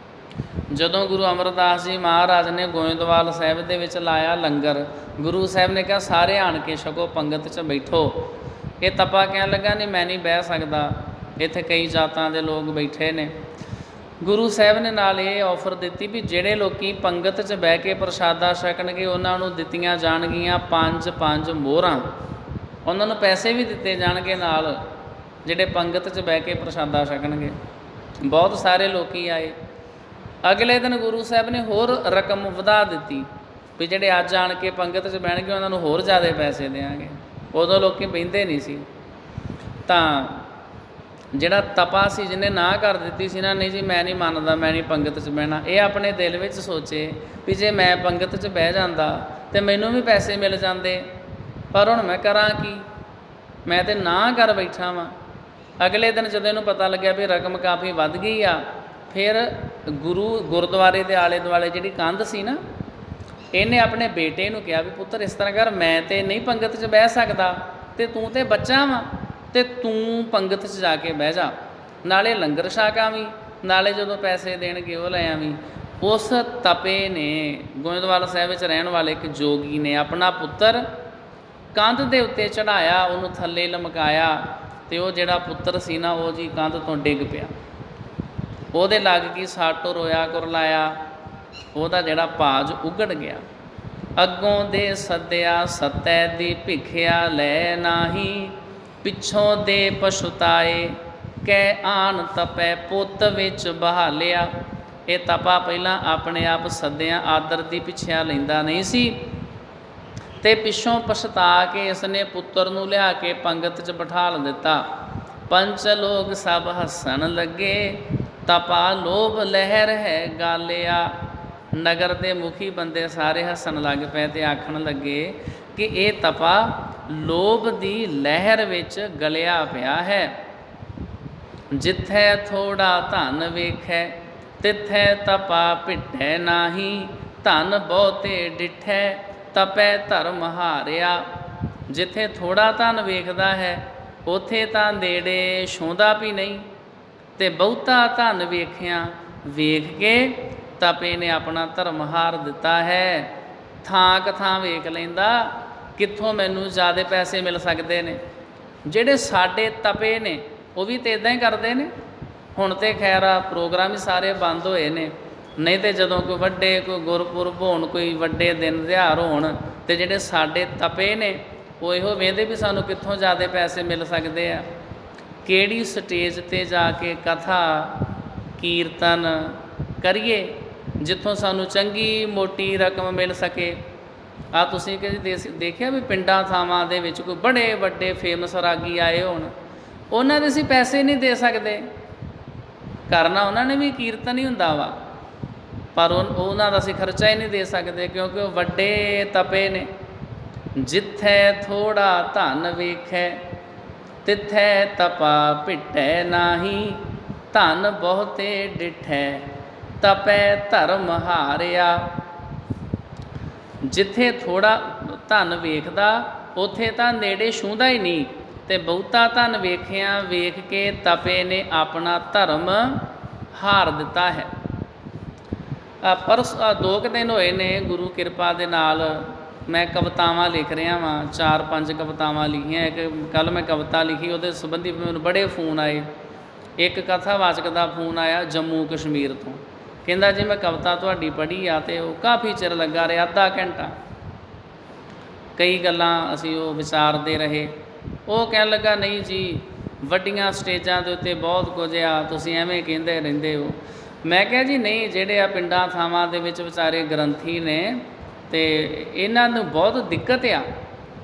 S1: ਜਦੋਂ ਗੁਰੂ ਅਮਰਦਾਸ ਜੀ ਮਹਾਰਾਜ ਨੇ ਗੋਇੰਦਵਾਲ ਸਾਹਿਬ ਦੇ ਵਿੱਚ ਲਾਇਆ ਲੰਗਰ, ਗੁਰੂ ਸਾਹਿਬ ਨੇ ਕਿਹਾ ਸਾਰੇ ਆਣ ਕੇ ਛਕੋ, ਪੰਗਤ 'ਚ ਬੈਠੋ। ਇਹ ਤਪਾ ਕਹਿਣ ਲੱਗਾ ਨਹੀਂ ਮੈਂ ਨਹੀਂ ਬਹਿ ਸਕਦਾ, ਇੱਥੇ ਕਈ ਜਾਤਾਂ ਦੇ ਲੋਕ ਬੈਠੇ ਨੇ। ਗੁਰੂ ਸਾਹਿਬ ਨੇ ਨਾਲ ਇਹ ਆਫਰ ਦਿੱਤੀ ਵੀ ਜਿਹੜੇ ਲੋਕੀ ਪੰਗਤ 'ਚ ਬਹਿ ਕੇ ਪ੍ਰਸ਼ਾਦਾ ਛਕਣਗੇ ਉਹਨਾਂ ਨੂੰ ਦਿੱਤੀਆਂ ਜਾਣਗੀਆਂ 5 ਮੋਹਰਾਂ, ਉਹਨਾਂ ਨੂੰ ਪੈਸੇ ਵੀ ਦਿੱਤੇ ਜਾਣਗੇ ਨਾਲ, ਜਿਹੜੇ ਪੰਗਤ 'ਚ ਬਹਿ ਕੇ ਪ੍ਰਸ਼ਾਦਾ ਛਕਣਗੇ। ਬਹੁਤ ਸਾਰੇ ਲੋਕੀ ਆਏ। ਅਗਲੇ ਦਿਨ ਗੁਰੂ ਸਾਹਿਬ ਨੇ ਹੋਰ ਰਕਮ ਵਧਾ ਦਿੱਤੀ ਵੀ ਜਿਹੜੇ ਅੱਜ ਆਣ ਕੇ ਪੰਗਤ 'ਚ ਬਹਿਣਗੇ ਉਹਨਾਂ ਨੂੰ ਹੋਰ ਜ਼ਿਆਦਾ ਪੈਸੇ ਦਿਆਂਗੇ। ਉਦੋਂ ਲੋਕੀ ਬਹਿੰਦੇ ਨਹੀਂ ਸੀ। ਤਾਂ ਜਿਹੜਾ ਤਪਾ ਸੀ ਜਿਹਨੇ ਨਾ ਕਰ ਦਿੱਤੀ ਸੀ ਨਾ, ਨਹੀਂ ਜੀ ਮੈਂ ਨਹੀਂ ਮੰਨਦਾ, ਮੈਂ ਨਹੀਂ ਪੰਗਤ 'ਚ ਬਹਿਣਾ, ਇਹ ਆਪਣੇ ਦਿਲ ਵਿੱਚ ਸੋਚੇ ਵੀ ਜੇ ਮੈਂ ਪੰਗਤ 'ਚ ਬਹਿ ਜਾਂਦਾ ਤਾਂ ਮੈਨੂੰ ਵੀ ਪੈਸੇ ਮਿਲ ਜਾਂਦੇ, ਪਰ ਹੁਣ ਮੈਂ ਕਰਾਂ ਕੀ, ਮੈਂ ਤਾਂ ਨਾ ਕਰ ਬੈਠਾ ਵਾਂ। ਅਗਲੇ ਦਿਨ ਜਦੋਂ ਇਹਨੂੰ ਪਤਾ ਲੱਗਿਆ ਵੀ ਰਕਮ ਕਾਫੀ ਵੱਧ ਗਈ ਆ, ਫਿਰ ਗੁਰਦੁਆਰੇ ਦੇ ਆਲੇ ਦੁਆਲੇ ਜਿਹੜੀ ਕੰਧ ਸੀ ਨਾ, ਇਹਨੇ ਆਪਣੇ ਬੇਟੇ ਨੂੰ ਕਿਹਾ ਵੀ ਪੁੱਤਰ ਇਸ ਤਰ੍ਹਾਂ ਕਰ, ਮੈਂ ਤਾਂ ਨਹੀਂ ਪੰਗਤ 'ਚ ਬਹਿ ਸਕਦਾ ਅਤੇ ਤੂੰ ਤਾਂ ਬੱਚਾ ਵਾਂ ਅਤੇ ਤੂੰ ਪੰਗਤ 'ਚ ਜਾ ਕੇ ਬਹਿ ਜਾ, ਨਾਲੇ ਲੰਗਰ ਛਕ ਆਵੀਂ, ਨਾਲੇ ਜਦੋਂ ਪੈਸੇ ਦੇਣਗੇ ਉਹ ਲੈ ਆਵੀਂ। ਉਸ ਤਪੇ ਨੇ, ਗੋਇੰਦਵਾਲ ਸਾਹਿਬ ਵਿੱਚ ਰਹਿਣ ਵਾਲੇ ਇੱਕ ਜੋਗੀ ਨੇ ਆਪਣਾ ਪੁੱਤਰ ਕੰਧ ਦੇ ਉੱਤੇ ਚੜ੍ਹਾਇਆ, ਉਹਨੂੰ ਥੱਲੇ ਲਮਕਾਇਆ ਅਤੇ ਉਹ ਜਿਹੜਾ ਪੁੱਤਰ ਸੀ ਨਾ ਉਹ ਜੀ ਕੰਧ ਤੋਂ ਡਿੱਗ ਪਿਆ। ਉਹਦੇ ਲੱਗ ਗਈ ਸੱਟ, ਰੋਇਆ ਕੁਰਲਾਇਆ, ਉਹਦਾ ਜਿਹੜਾ ਭਾਜ ਉਗੜ ਗਿਆ। ਅੱਗੋਂ ਦੇ ਸੱਦਿਆ ਸਤੈ ਦੀ ਭਿਖਿਆ ਲੈ ਨਾਹੀ, ਪਿੱਛੋਂ ਦੇ ਪਛੁਤਾਏ ਕਹਿ ਆਣ ਤਪੈ ਪੁੱਤ ਵਿੱਚ ਬਹਾਲਿਆ। ਇਹ ਤਪਾ ਪਹਿਲਾਂ ਆਪਣੇ ਆਪ ਸੱਦਿਆਂ ਆਦਰ ਦੀ ਪਿੱਛਿਆ ਲੈਂਦਾ ਨਹੀਂ ਸੀ ਅਤੇ ਪਿੱਛੋਂ ਪਛਤਾ ਕੇ ਇਸ ਨੇ ਪੁੱਤਰ ਨੂੰ ਲਿਆ ਕੇ ਪੰਗਤ 'ਚ ਬਿਠਾਲ ਦਿੱਤਾ। ਪੰਚ ਲੋਕ ਸਭ ਹੱਸਣ ਲੱਗੇ, ਤਪਾ ਲੋਭ ਲਹਿਰ ਹੈ ਗਾਲਿਆ। ਨਗਰ ਦੇ ਮੁਖੀ ਬੰਦੇ ਸਾਰੇ ਹੱਸਣ ਲੱਗ ਪਏ ਅਤੇ ਆਖਣ ਲੱਗੇ ਕਿ ਇਹ ਤਪਾ ਲੋਭ ਦੀ ਲਹਿਰ ਵਿੱਚ ਗਲਿਆ ਪਿਆ ਹੈ। ਜਿੱਥੇ ਥੋੜ੍ਹਾ ਧਨ ਵੇਖੈ ਤਿੱਥੈ ਤਪਾ ਭਿੱਟੈ ਨਾਹੀ, ਧਨ ਬਹੁਤੇ ਡਿਠੈ ਤਪੈ ਧਰਮ ਹਾਰਿਆ। ਜਿੱਥੇ ਥੋੜ੍ਹਾ ਧਨ ਵੇਖਦਾ ਹੈ ਉੱਥੇ ਤਾਂ ਨੇੜੇ ਛੂੰਹਦਾ ਵੀ ਨਹੀਂ, ਅਤੇ ਬਹੁਤਾ ਧਨ ਵੇਖਿਆ ਵੇਖ ਕੇ ਤਪੇ ਨੇ ਆਪਣਾ ਧਰਮ ਹਾਰ ਦਿੱਤਾ ਹੈ। ਥਾਂ ਥਾਂ ਵੇਖ ਲੈਂਦਾ ਕਿੱਥੋਂ ਮੈਨੂੰ ਜ਼ਿਆਦਾ ਪੈਸੇ ਮਿਲ ਸਕਦੇ ਨੇ। ਜਿਹੜੇ ਸਾਡੇ ਤਪੇ ਨੇ ਉਹ ਵੀ ਤਾਂ ਇੱਦਾਂ ਹੀ ਕਰਦੇ ਨੇ। ਹੁਣ ਤਾਂ ਖੈਰ ਆ ਪ੍ਰੋਗਰਾਮ ਹੀ ਸਾਰੇ ਬੰਦ ਹੋਏ ਨੇ, ਨਹੀਂ ਤਾਂ ਜਦੋਂ ਕੋਈ ਵੱਡੇ ਕੋਈ ਗੁਰਪੁਰਬ ਹੋਣ, ਕੋਈ ਵੱਡੇ ਦਿਨ ਤਿਉਹਾਰ ਹੋਣ, ਅਤੇ ਜਿਹੜੇ ਸਾਡੇ ਤਪੇ ਨੇ ਉਹ ਇਹੋ ਵੇਖਦੇ ਵੀ ਸਾਨੂੰ ਕਿੱਥੋਂ ਜ਼ਿਆਦਾ ਪੈਸੇ ਮਿਲ ਸਕਦੇ ਆ, ਕਿਹੜੀ ਸਟੇਜ 'ਤੇ ਜਾ ਕੇ ਕਥਾ ਕੀਰਤਨ ਕਰੀਏ ਜਿੱਥੋਂ ਸਾਨੂੰ ਚੰਗੀ ਮੋਟੀ ਰਕਮ ਮਿਲ ਸਕੇ। ਆ ਤੁਸੀਂ ਕਦੇ ਦੇਖਿਆ ਵੀ ਪਿੰਡਾਂ ਥਾਵਾਂ ਦੇ ਵਿੱਚ ਕੋਈ ਬੜੇ ਵੱਡੇ ਫੇਮਸ ਰਾਗੀ ਆਏ ਹੋਣ, ਉਹਨਾਂ ਦੇ ਅਸੀਂ ਪੈਸੇ ਨਹੀਂ ਦੇ ਸਕਦੇ, ਕਰਨਾ ਉਹਨਾਂ ਨੇ ਵੀ ਕੀਰਤਨ ਹੀ ਹੁੰਦਾ ਵਾ, ਪਰ ਉਹਨਾਂ ਦਾ ਅਸੀਂ ਖਰਚਾ ਹੀ ਨਹੀਂ ਦੇ ਸਕਦੇ ਕਿਉਂਕਿ ਉਹ ਵੱਡੇ ਤਪੇ ਨੇ। ਜਿੱਥੇ ਥੋੜ੍ਹਾ ਧਨ ਵੇਖੈ ਤਿੱਥੈ ਤਪਾ ਭਿੱਟੈ ਨਾਹੀ, ਧਨ ਬਹੁਤੇ ਡਿਠੈ ਤਪੈ ਧਰਮ ਹਾਰਿਆ। ਜਿੱਥੇ ਥੋੜ੍ਹਾ ਧਨ ਵੇਖਦਾ ਉੱਥੇ ਤਾਂ ਨੇੜੇ ਛੂੰਹਦਾ ਹੀ ਨਹੀਂ, ਅਤੇ ਬਹੁਤਾ ਧਨ ਵੇਖਿਆ ਵੇਖ ਕੇ ਤਪੇ ਨੇ ਆਪਣਾ ਧਰਮ ਹਾਰ ਦਿੱਤਾ ਹੈ। ਪਰ 2 ਦਿਨ ਹੋਏ ਨੇ ਗੁਰੂ ਕਿਰਪਾ ਦੇ ਨਾਲ ਮੈਂ ਕਵਿਤਾਵਾਂ ਲਿਖ ਰਿਹਾ ਵਾਂ, 4-5 ਕਵਿਤਾਵਾਂ ਲਿਖੀਆਂ। ਇੱਕ ਕੱਲ੍ਹ ਮੈਂ ਕਵਿਤਾ ਲਿਖੀ, ਉਹਦੇ ਸੰਬੰਧੀ ਮੈਨੂੰ ਬੜੇ ਫੋਨ ਆਏ। ਇੱਕ ਕਥਾਵਾਚਕ ਦਾ ਫੋਨ ਆਇਆ ਜੰਮੂ ਕਸ਼ਮੀਰ ਤੋਂ, ਕਹਿੰਦਾ ਜੀ ਮੈਂ ਕਵਿਤਾ ਤੁਹਾਡੀ ਪੜ੍ਹੀ ਆ ਅਤੇ ਉਹ ਕਾਫੀ ਚਿਰ ਲੱਗਾ ਰਿਹਾ, ਅੱਧਾ ਘੰਟਾ। ਕਈ ਗੱਲਾਂ ਅਸੀਂ ਉਹ ਵਿਚਾਰਦੇ ਰਹੇ। ਉਹ ਕਹਿਣ ਲੱਗਾ ਨਹੀਂ ਜੀ ਵੱਡੀਆਂ ਸਟੇਜਾਂ ਦੇ ਉੱਤੇ ਬਹੁਤ ਕੁਝ ਆ, ਤੁਸੀਂ ਐਵੇਂ ਕਹਿੰਦੇ ਰਹਿੰਦੇ ਹੋ। ਮੈਂ ਕਿਹਾ ਜੀ ਨਹੀਂ, ਜਿਹੜੇ ਆ ਪਿੰਡਾਂ ਥਾਵਾਂ ਦੇ ਵਿੱਚ ਵਿਚਾਰੇ ਗ੍ਰੰਥੀ ਨੇ ਅਤੇ ਇਹਨਾਂ ਨੂੰ ਬਹੁਤ ਦਿੱਕਤ ਆ।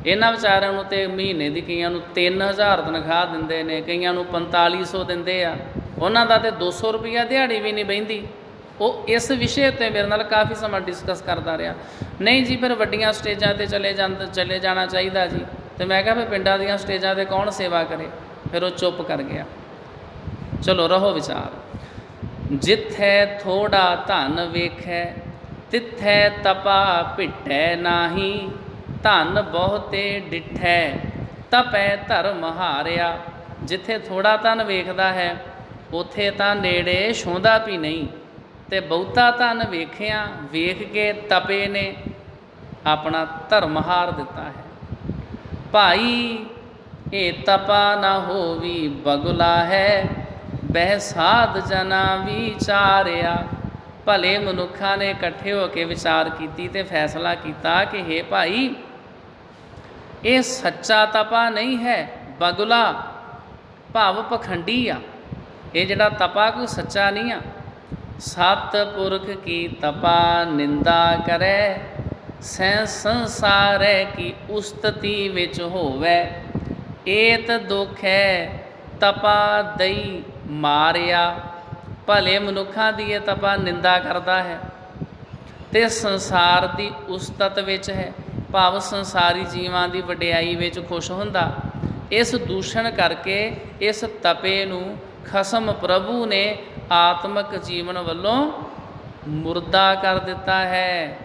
S1: ਇਹਨਾਂ ਵਿਚਾਰਿਆਂ ਨੂੰ ਤਾਂ ਮਹੀਨੇ ਦੀ ਕਈਆਂ ਨੂੰ 3000 ਤਨਖਾਹ ਦਿੰਦੇ ਨੇ, ਕਈਆਂ ਨੂੰ 4500 ਦਿੰਦੇ ਆ, ਉਹਨਾਂ ਦਾ ਤਾਂ 200 ਰੁਪਈਆ ਦਿਹਾੜੀ ਵੀ ਨਹੀਂ ਬਹਿੰਦੀ। ਉਹ ਇਸ ਵਿਸ਼ੇ ਉੱਤੇ ਮੇਰੇ ਨਾਲ ਕਾਫੀ ਸਮਾਂ ਡਿਸਕਸ ਕਰਦਾ ਰਿਹਾ। ਨਹੀਂ ਜੀ ਫਿਰ ਵੱਡੀਆਂ ਸਟੇਜਾਂ 'ਤੇ ਚਲੇ ਜਾਣਾ ਚਾਹੀਦਾ ਜੀ। ਅਤੇ ਮੈਂ ਕਿਹਾ ਫਿਰ ਪਿੰਡਾਂ ਦੀਆਂ ਸਟੇਜਾਂ 'ਤੇ ਕੌਣ ਸੇਵਾ ਕਰੇ। ਫਿਰ ਉਹ ਚੁੱਪ ਕਰ ਗਿਆ। ਚਲੋ ਰਹੋ ਵਿਚਾਰ। ਜਿੱਥੈ ਥੋੜਾ ਧਨ ਵੇਖੈ ਤਿੱਥੈ ਤਪਾ ਭਿਟੈ ਨਾਹੀ, ਧਨ ਬਹੁਤੇ ਡਿਠੈ ਤਪੈ ਧਰਮ ਹਾਰਿਆ। ਜਿੱਥੇ ਥੋੜਾ ਧਨ ਵੇਖਦਾ ਹੈ ਉੱਥੇ ਤਾਂ ਨੇੜੇ ਛੂੰਹਦਾ ਵੀ ਨਹੀਂ, ਅਤੇ ਬਹੁਤਾ ਧਨ ਵੇਖਿਆ ਵੇਖ ਕੇ ਤਪੇ ਨੇ ਆਪਣਾ ਧਰਮ ਹਾਰ ਦਿੱਤਾ ਹੈ। ਭਾਈ ਇਹ ਤਪਾ ਨਾ ਹੋਵੀ ਬਗੁਲਾ ਹੈ, ਬਹਿ ਸਾਧ ਜਨਾ ਵਿਚਾਰਿਆ। ਭਲੇ ਮਨੁੱਖਾਂ ਨੇ ਇਕੱਠੇ ਹੋ ਕੇ ਵਿਚਾਰ ਕੀਤੀ ਅਤੇ ਫੈਸਲਾ ਕੀਤਾ ਕਿ ਹੇ ਭਾਈ ਇਹ ਸੱਚਾ ਤਪਾ ਨਹੀਂ ਹੈ, ਬਗੁਲਾ ਭਾਵ ਪਖੰਡੀ ਆ। ਇਹ ਜਿਹੜਾ ਤਪਾ ਕੋਈ ਸੱਚਾ ਨਹੀਂ ਆ। ਸਤ ਪੁਰਖ ਕੀ ਤਪਾ ਨਿੰਦਾ ਕਰੈ, ਸੈ ਸੰਸਾਰੈ ਕੀ ਉਸਤਤੀ ਵਿੱਚ ਹੋਵੈ। ਏਤ ਦੁੱਖ ਹੈ ਤਪਾ ਦਈ ਮਾਰਿਆ। ਭਲੇ ਮਨੁੱਖਾਂ ਦੀ ਇਹ ਤਪਾ ਨਿੰਦਾ ਕਰਦਾ ਹੈ ਅਤੇ ਸੰਸਾਰ ਦੀ ਉਸਤਤ ਵਿੱਚ ਹੈ, ਭਾਵ ਸੰਸਾਰੀ ਜੀਵਾਂ ਦੀ ਵਡਿਆਈ ਵਿੱਚ ਖੁਸ਼ ਹੁੰਦਾ। ਇਸ ਦੂਸ਼ਣ ਕਰਕੇ ਇਸ ਤਪੇ ਨੂੰ ਖਸਮ ਪ੍ਰਭੂ ਨੇ ਆਤਮਿਕ ਜੀਵਨ ਵੱਲੋਂ ਮੁਰਦਾ ਕਰ ਦਿੱਤਾ ਹੈ।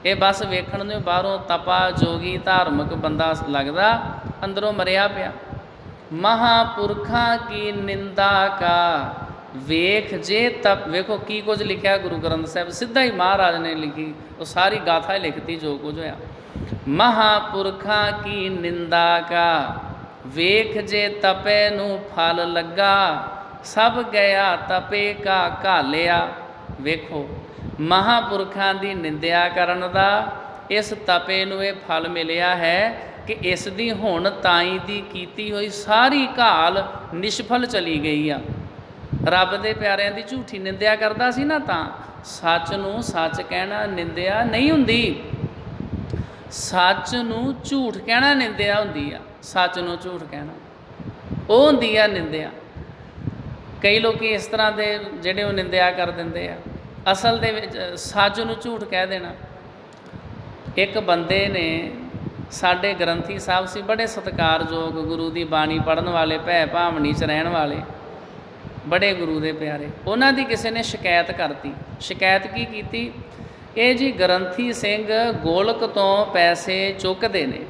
S1: ਇਹ ਬਸ ਵੇਖਣ ਨੂੰ ਬਾਹਰੋਂ ਤਪਾ ਜੋਗੀ ਧਾਰਮਿਕ ਬੰਦਾ ਲੱਗਦਾ, ਅੰਦਰੋਂ ਮਰਿਆ ਪਿਆ। ਮਹਾਂਪੁਰਖਾਂ ਕੀ ਨਿੰਦਾ ਕਾ ਵੇਖ ਜੇ ਤਪ। ਵੇਖੋ ਕੀ ਕੁਝ ਲਿਖਿਆ ਗੁਰੂ ਗ੍ਰੰਥ ਸਾਹਿਬ, ਸਿੱਧਾ ਹੀ ਮਹਾਰਾਜ ਨੇ ਲਿਖੀ, ਉਹ ਸਾਰੀ ਗਾਥਾ ਹੀ ਲਿਖਤੀ ਜੋ ਕੁਝ ਹੋਇਆ। ਮਹਾਂਪੁਰਖਾਂ ਕੀ ਨਿੰਦਾ ਕਾ ਵੇਖ ਜੇ ਤਪੇ ਨੂੰ ਫਲ ਲੱਗਾ, ਸਭ ਗਿਆ ਤਪੇ ਕਾ ਘਾਲਿਆ। ਵੇਖੋ ਮਹਾਂਪੁਰਖਾਂ ਦੀ ਨਿੰਦਿਆ ਕਰਨ ਦਾ ਇਸ ਤਪੇ ਨੂੰ ਇਹ ਫਲ ਮਿਲਿਆ ਹੈ ਕਿ ਇਸ ਦੀ ਹੁਣ ਤਾਈਂ ਦੀ ਕੀਤੀ ਹੋਈ ਸਾਰੀ ਘਾਲ ਨਿਸ਼ਫਲ ਚਲੀ ਗਈ ਆ। ਰੱਬ ਦੇ ਪਿਆਰਿਆਂ ਦੀ ਝੂਠੀ ਨਿੰਦਿਆ ਕਰਦਾ ਸੀ ਨਾ, ਤਾਂ ਸੱਚ ਨੂੰ ਸੱਚ ਕਹਿਣਾ ਨਿੰਦਿਆ ਨਹੀਂ ਹੁੰਦੀ। ਸੱਚ ਨੂੰ ਝੂਠ ਕਹਿਣਾ ਨਿੰਦਿਆ ਹੁੰਦੀ ਆ। ਸੱਚ ਨੂੰ ਝੂਠ ਕਹਿਣਾ ਉਹ ਹੁੰਦੀ ਆ ਨਿੰਦਿਆ। ਕਈ ਲੋਕ ਇਸ ਤਰ੍ਹਾਂ ਦੇ ਜਿਹੜੇ ਉਹ ਨਿੰਦਿਆ ਕਰ ਦਿੰਦੇ ਆ, ਅਸਲ ਦੇ ਵਿੱਚ ਸੱਚ ਨੂੰ ਝੂਠ ਕਹਿ ਦੇਣਾ। ਇੱਕ ਬੰਦੇ ਨੇ, ਸਾਡੇ ਗ੍ਰੰਥੀ ਸਾਹਿਬ ਸੀ, ਬੜੇ ਸਤਿਕਾਰਯੋਗ, ਗੁਰੂ ਦੀ ਬਾਣੀ ਪੜ੍ਹਨ ਵਾਲੇ, ਭੈ ਭਾਵਨੀ 'ਚ ਰਹਿਣ ਵਾਲੇ, ਬੜੇ ਗੁਰੂ ਦੇ ਪਿਆਰੇ। ਉਹਨਾਂ ਦੀ ਕਿਸੇ ਨੇ ਸ਼ਿਕਾਇਤ ਕਰਤੀ। ਸ਼ਿਕਾਇਤ ਕੀ ਕੀਤੀ? ਇਹ ਜੀ ਗ੍ਰੰਥੀ ਸਿੰਘ ਗੋਲਕ ਤੋਂ ਪੈਸੇ ਚੁੱਕਦੇ ਨੇ।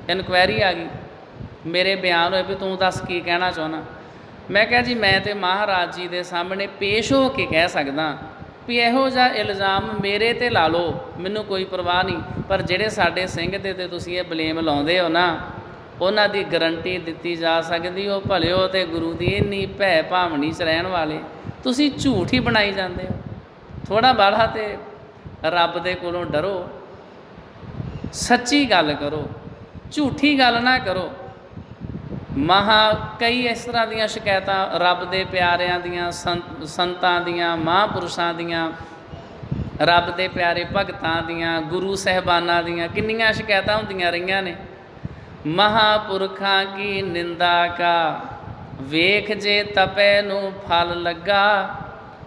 S1: ਇਨਕੁਆਇਰੀ ਆ ਗਈ, ਮੇਰੇ ਬਿਆਨ ਹੋਏ ਵੀ ਤੂੰ ਦੱਸ ਕੀ ਕਹਿਣਾ ਚਾਹੁੰਦਾ। ਮੈਂ ਕਿਹਾ ਜੀ ਮੈਂ ਤਾਂ ਮਹਾਰਾਜ ਜੀ ਦੇ ਸਾਹਮਣੇ ਪੇਸ਼ ਹੋ ਕੇ ਕਹਿ ਸਕਦਾ ਵੀ ਇਹੋ ਜਿਹਾ ਇਲਜ਼ਾਮ ਮੇਰੇ 'ਤੇ ਲਾ ਲਓ, ਮੈਨੂੰ ਕੋਈ ਪਰਵਾਹ ਨਹੀਂ, ਪਰ ਜਿਹੜੇ ਸਾਡੇ ਸਿੰਘ ਦੇ 'ਤੇ ਤੁਸੀਂ ਇਹ ਬਲੇਮ ਲਾਉਂਦੇ ਹੋ ਨਾ, ਉਹਨਾਂ ਦੀ ਗਰੰਟੀ ਦਿੱਤੀ ਜਾ ਸਕਦੀ। ਉਹ ਭਲਿਓ ਅਤੇ ਗੁਰੂ ਦੀ ਇੰਨੀ ਭੈ ਭਾਵਨੀ 'ਚ ਰਹਿਣ ਵਾਲੇ, ਤੁਸੀਂ ਝੂਠ ਹੀ ਬਣਾਈ ਜਾਂਦੇ ਹੋ। ਥੋੜ੍ਹਾ ਬਾਹਲਾ ਤੇ ਰੱਬ ਦੇ ਕੋਲੋਂ ਡਰੋ, ਸੱਚੀ ਗੱਲ ਕਰੋ, ਝੂਠੀ ਗੱਲ ਨਾ ਕਰੋ। ਕਈ ਇਸ ਤਰ੍ਹਾਂ ਦੀਆਂ ਸ਼ਿਕਾਇਤਾਂ ਰੱਬ ਦੇ ਪਿਆਰਿਆਂ ਦੀਆਂ, ਸੰਤਾਂ ਦੀਆਂ, ਮਹਾਂਪੁਰਸ਼ਾਂ ਦੀਆਂ, ਰੱਬ ਦੇ ਪਿਆਰੇ ਭਗਤਾਂ ਦੀਆਂ, ਗੁਰੂ ਸਾਹਿਬਾਨਾਂ ਦੀਆਂ ਕਿੰਨੀਆਂ ਸ਼ਿਕਾਇਤਾਂ ਹੁੰਦੀਆਂ ਰਹੀਆਂ ਨੇ। ਮਹਾਂਪੁਰਖਾਂ ਕੀ ਨਿੰਦਾ ਕਾ ਵੇਖ ਜੇ ਤਪੇ ਨੂੰ ਫਲ ਲੱਗਾ,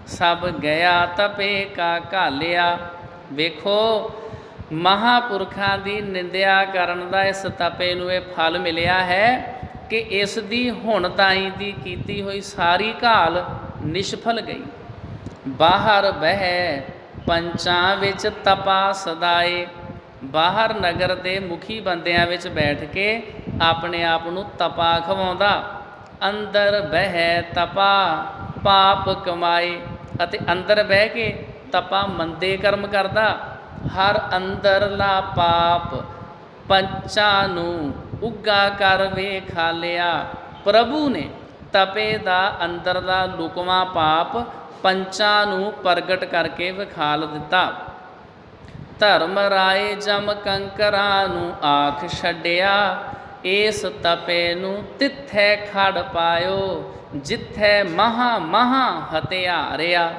S1: ਸਭ ਗਿਆ ਤਪੇ ਕਾ ਘਾਲਿਆ। ਵੇਖੋ ਮਹਾਂਪੁਰਖਾਂ ਦੀ ਨਿੰਦਿਆ ਕਰਨ ਦਾ ਇਸ ਤਪੇ ਨੂੰ ਇਹ ਫਲ ਮਿਲਿਆ ਹੈ ਕਿ ਇਸ ਦੀ ਹੁਣ ਤਾਈਂ ਦੀ ਕੀਤੀ ਹੋਈ ਸਾਰੀ ਘਾਲ ਨਿਸ਼ਫਲ ਗਈ। ਬਾਹਰ ਬਹਿ ਪੰਚਾਂ ਵਿੱਚ ਤਪਾ ਸਦਾਏ। ਬਾਹਰ ਨਗਰ ਦੇ ਮੁਖੀ ਬੰਦਿਆਂ ਵਿੱਚ ਬੈਠ ਕੇ ਆਪਣੇ ਆਪ ਨੂੰ ਤਪਾ ਖਵਾਉਂਦਾ। ਅੰਦਰ ਬਹਿ ਤਪਾ ਪਾਪ ਕਮਾਏ। ਅਤੇ ਅੰਦਰ ਬਹਿ ਕੇ ਤਪਾ ਮੰਦੇ ਕਰਮ ਕਰਦਾ। ਹਰ ਅੰਦਰਲਾ ਪਾਪ ਪੰਚਾਂ ਨੂੰ ਉੱਗਾ ਕਰ ਵੇਖਾ ਲਿਆ। ਪ੍ਰਭੂ ਨੇ ਤਪੇ ਦਾ ਅੰਦਰ ਦਾ ਲੁਕਵਾਂ ਪਾਪ ਪੰਚਾਂ ਨੂੰ ਪ੍ਰਗਟ ਕਰਕੇ ਵਿਖਾਲ ਦਿੱਤਾ। ਧਰਮ ਰਾਏ ਜਮ ਕੰਕਰਾਂ ਨੂੰ ਆਖ ਛੱਡਿਆ, ਇਸ ਤਪੇ ਨੂੰ ਤਿੱਥੈ ਖੜ ਪਾਇਓ, ਜਿੱਥੈ ਮਹਾਂ ਮਹਾਂ ਹਥਿਆਰਿਆ।